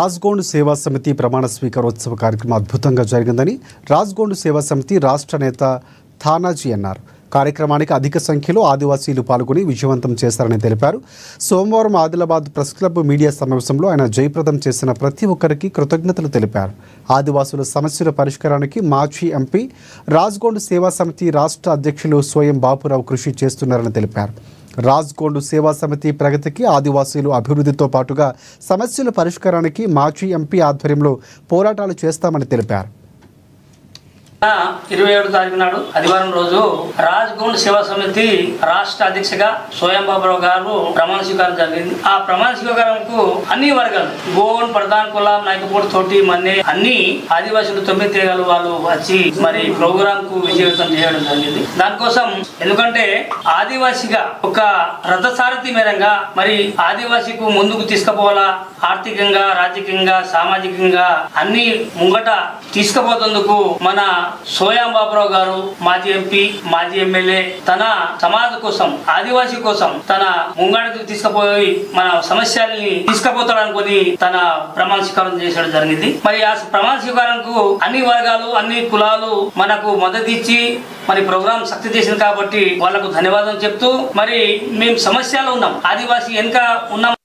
రాజ్గోండ్ సేవా సమితి ప్రమాణ స్వీకారోత్సవ కార్యక్రమం అద్భుతంగా జరిగిందని రాజ్గోండ్ సేవా సమితి రాష్ట్ర నేత థానాజీ అన్నారు. కార్యక్రమానికి అధిక సంఖ్యలో ఆదివాసీలు పాల్గొని విజయవంతం చేశారని తెలిపారు. సోమవారం ఆదిలాబాద్ ప్రెస్ క్లబ్ మీడియా సమావేశంలో ఆయన జయప్రదం చేసిన ప్రతి ఒక్కరికి కృతజ్ఞతలు తెలిపారు. ఆదివాసుల సమస్యల పరిష్కారానికి మాజీ ఎంపీ రాజ్గోండ్ సేవా సమితి రాష్ట్ర అధ్యక్షులు స్వయం బాపురావు కృషి చేస్తున్నారని తెలిపారు. రాజ్గోండ్ సేవా సమితి ప్రగతికి ఆదివాసీలు అభివృద్ధితో పాటుగా సమస్యల పరిష్కారానికి మాజీ ఎంపీ ఆధ్వర్యంలో పోరాటాలు చేస్తామని తెలిపారు. 27 తారీఖు నాడు ఆదివారం రోజు రాజ్గోండ్ సేవా సమితి రాష్ట్ర అధ్యక్షగా స్వయం బాబురావు గారు ప్రమాణ స్వీకారం జరిగింది. ఆ ప్రమాణ స్వీకారంకు అన్ని వర్గాలు గోండ్ ప్రధాన్ కులం నాయకపోటు తోటి మన్నే అన్ని ఆదివాసులు 9 తెగలు వాళ్ళు వచ్చి మరి ప్రోగ్రాం కు విజయవంతం చేయడం జరిగింది. దానికోసం ఎందుకంటే ఆదివాసిగా ఒక రథసారథి మేరంగా మరి ఆదివాసికు ముందుకు తీసుకుపోవాలా, ఆర్థికంగా రాజకీయంగా సామాజికంగా అన్ని ముంగట తీసుకుపోతుందుకు మన సోయం బాబురావు గారు మాజీ ఎంపీ మాజీ ఎమ్మెల్యే తన సమాజ కోసం ఆదివాసీ కోసం తన ముంగడికి తీసుకుపోయి మన సమస్యల్ని తీసుకుపోతాడనుకొని తన ప్రమాణ స్వీకారం చేయడం జరిగింది. మరి ఆ ప్రమాణ స్వీకారంకు అన్ని వర్గాలు అన్ని కులాలు మనకు మద్దతు ఇచ్చి మరి ప్రోగ్రాం సక్సెస్ చేసింది కాబట్టి వాళ్ళకు ధన్యవాదాలు చెప్తూ మరి మేము సమస్యలు ఉన్నాం, ఆదివాసీ వెనుక ఉన్నాం.